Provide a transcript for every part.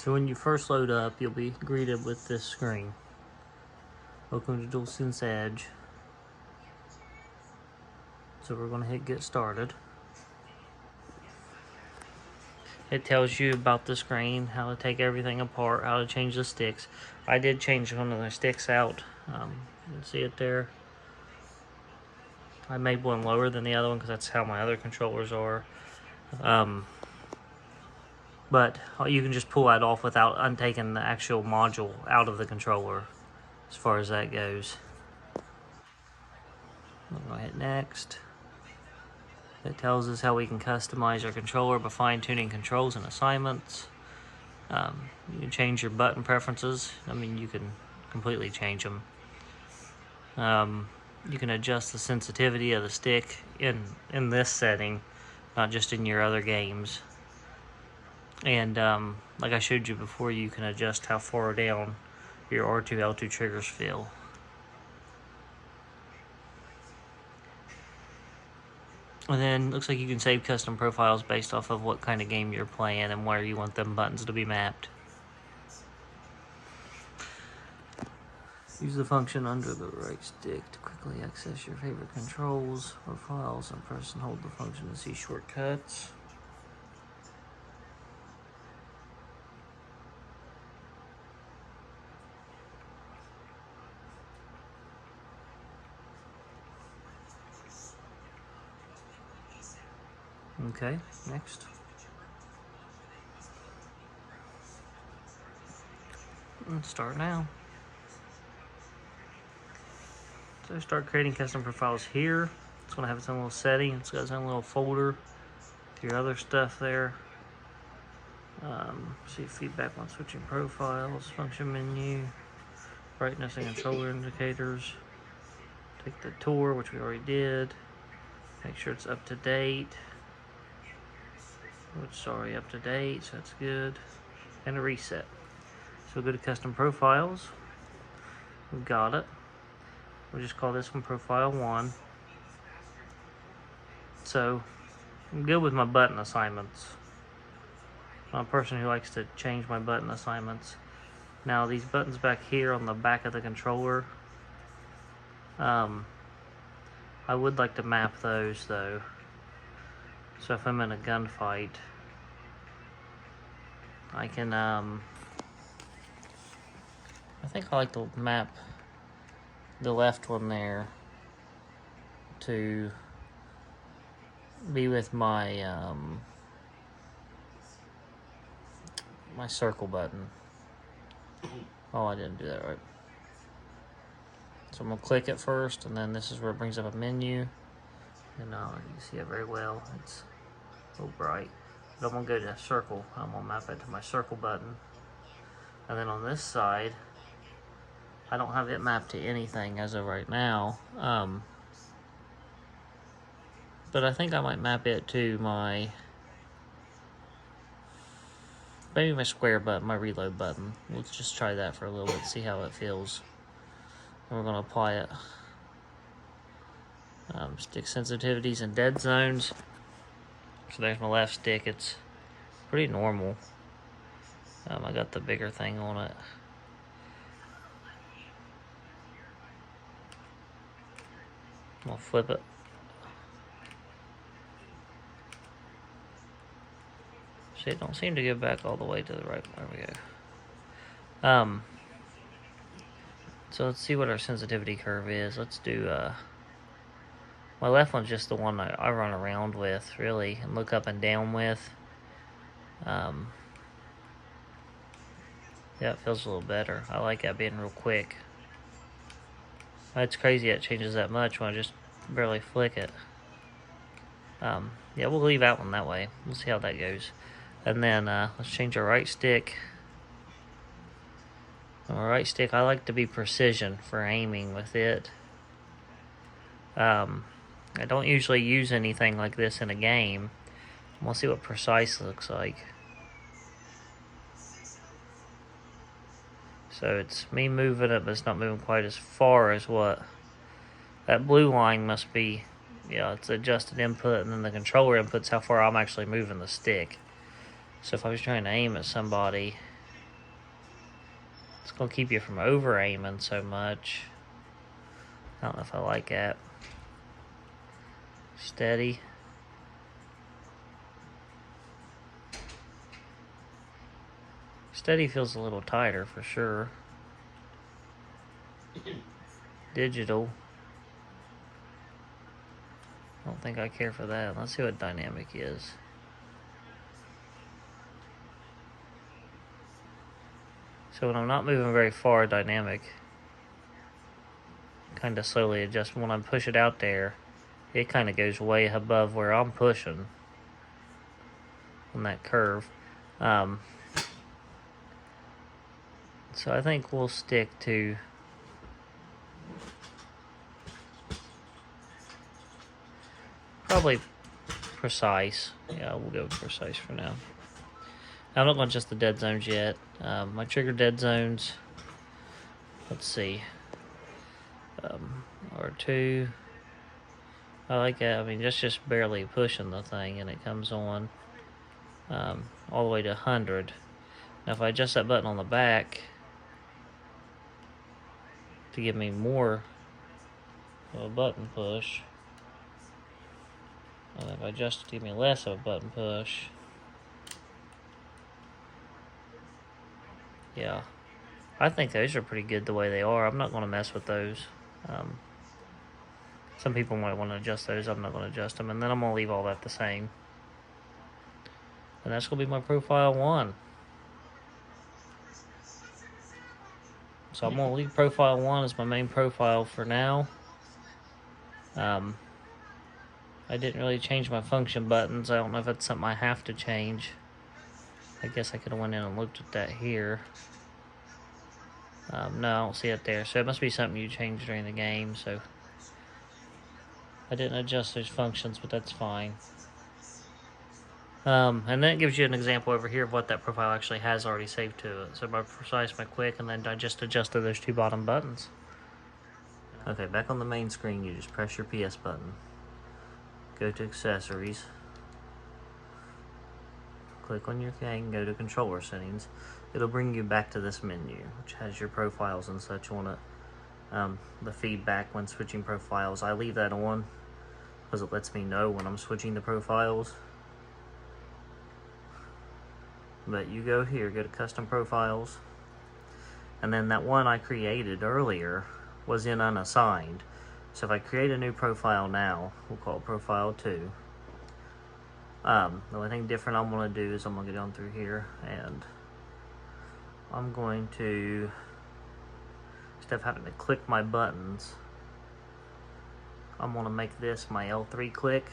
So when you first load up, you'll be greeted with this screen. Welcome to DualSense Edge. So we're going to hit get started. It tells you about the screen, how to take everything apart, how to change the sticks. I did change one of the sticks out. You can see it there. I made one lower than the other one because that's how my other controllers are. But you can just pull that off without untaking the actual module out of the controller, as far as that goes. I'm going to hit next. It tells us how we can customize our controller by fine-tuning controls and assignments. You can change your button preferences. I mean, you can completely change them. You can adjust the sensitivity of the stick in this setting, not just in your other games. And like I showed you before, you can adjust how far down your R2, L2 triggers feel. And then looks like you can save custom profiles based off of what kind of game you're playing and where you want them buttons to be mapped. Use the function under the right stick to quickly access your favorite controls or files, and press and hold the function to see shortcuts. Okay, next. And start now. So start creating custom profiles here. It's going to have its own little setting. It's got its own little folder with your other stuff there. See feedback when switching profiles, function menu, brightness and controller indicators. Take the tour, which we already did. Make sure it's up to date. It's already up to date, so that's good. And a reset. So go to custom profiles. We've got it. We'll just call this one profile 1. So I'm good with my button assignments. I'm a person who likes to change my button assignments. Now these buttons back here on the back of the controller, I would like to map those though. So if I'm in a gunfight, I can, I think I like to map the left one there to be with my, my circle button. Oh, I didn't do that right. So I'm going to click it first, and then this is where it brings up a menu. And you can see it very well. It's a little bright. But I'm going to go to circle. I'm going to map it to my circle button. And then on this side, I don't have it mapped to anything as of right now. But I think I might map it to my, maybe my square button, my reload button. We'll just try that for a little bit, see how it feels. And we're going to apply it. Stick sensitivities and dead zones. So there's my left stick. It's pretty normal. I got the bigger thing on it. I'll flip it. See, it don't seem to go back all the way to the right. There we go. So let's see what our sensitivity curve is. Let's do, my left one's just the one I run around with, really, and look up and down with. Yeah, it feels a little better. I like that being real quick. It's crazy it changes that much when I just barely flick it. Yeah, we'll leave that one that way. We'll see how that goes. And then let's change our right stick. Our right stick, I like to be precision for aiming with it. I don't usually use anything like this in a game. We'll see what precise looks like. So it's me moving it, but it's not moving quite as far as what that blue line must be. Yeah, it's adjusted input, and then the controller input's how far I'm actually moving the stick. So if I was trying to aim at somebody, It's going to keep you from over-aiming so much. I don't know if I like that. Steady. Steady feels a little tighter for sure. Digital. I don't think I care for that. Let's see what dynamic is. So when I'm not moving very far, dynamic kind of slowly adjusts. When I push it out there, it kind of goes way above where I'm pushing on that curve. So I think we'll stick to probably precise. Yeah, we'll go with precise for now. I'm not going to adjust the dead zones yet. My trigger dead zones, let's see. R2. I like that. I mean, just barely pushing the thing and it comes on all the way to 100. Now, if I adjust that button on the back to give me more of a button push, and if I adjust to give me less of a button push, yeah, I think those are pretty good the way they are. I'm not going to mess with those. Some people might want to adjust those. I'm not going to adjust them. And then I'm going to leave all that the same. And that's going to be my profile 1. So I'm going to leave profile 1 as my main profile for now. I didn't really change my function buttons. I don't know if that's something I have to change. I guess I could have went in and looked at that here. No, I don't see it there. So it must be something you changed during the game. So I didn't adjust those functions, but that's fine. And then it gives you an example over here of what that profile actually has already saved to it. So my precise, my quick, and then I just adjusted those 2 bottom buttons. Okay, back on the main screen, you just press your PS button. Go to accessories. Click on your thing, go to controller settings. It'll bring you back to this menu, which has your profiles and such on it. The feedback when switching profiles, I leave that on because it lets me know when I'm switching the profiles. But you go here, go to custom profiles, and then that one I created earlier was in unassigned. So if I create a new profile now, we'll call it profile 2. The only thing different I'm going to do is I'm going to go down through here and I'm going to, instead of having to click my buttons, I'm going to make this my L3 click,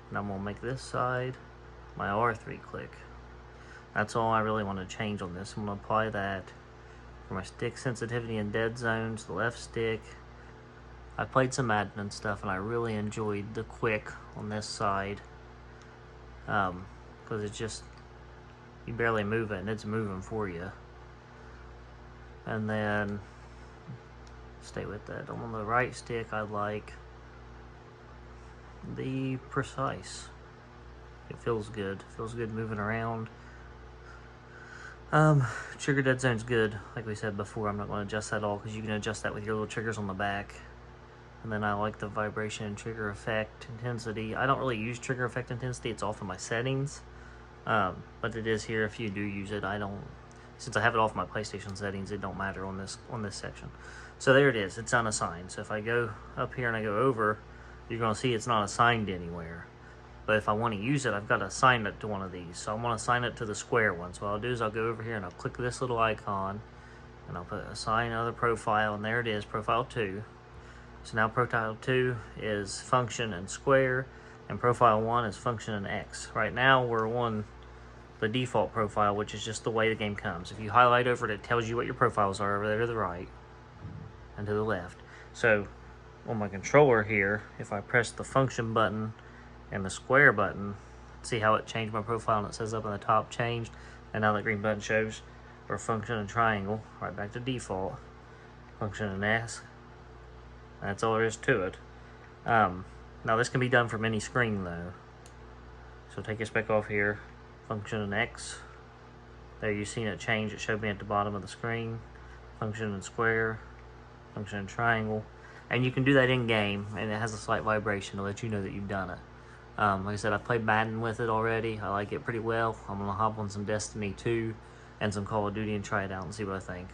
and I'm going to make this side my R3 click. That's all I really want to change on this. I'm going to apply that for my stick sensitivity and dead zones, the left stick. I played some Madden and stuff, and I really enjoyed the quick on this side. Because it's just, you barely move it and it's moving for you. And then stay with that. On the right stick, I like the precise. It feels good. It feels good moving around. Trigger dead zone's good. Like we said before, I'm not going to adjust that at all because you can adjust that with your little triggers on the back. And then I like the vibration and trigger effect intensity. I don't really use trigger effect intensity. It's off in my settings. But it is here if you do use it. I don't, since I have it off my PlayStation settings, it don't matter on this section. So there it is. It's unassigned. So if I go up here and I go over, you're going to see it's not assigned anywhere. But if I want to use it, I've got to assign it to one of these. So I'm going to assign it to the square one. So what I'll do is I'll go over here and I'll click this little icon. And I'll put assign another profile. And there it is, profile 2. So now profile 2 is function and square. And profile 1 is function and X. Right now we're on the default profile, which is just the way the game comes. If you highlight over it, it tells you what your profiles are over there to the right and to the left. So on my controller here, if I press the function button and the square button, see how it changed my profile, and it says up on the top changed, and now that green button shows for function and triangle, right back to default, function and S. That's all there is to it. Now this can be done from any screen though. So take this back off here, function and X, There you've seen it change. It showed me at the bottom of the screen. Function in square, function in triangle. And you can do that in game, and it has a slight vibration to let you know that you've done it. Like I said, I played Madden with it already. I like it pretty well. I'm going to hop on some Destiny 2 and some Call of Duty and try it out and see what I think.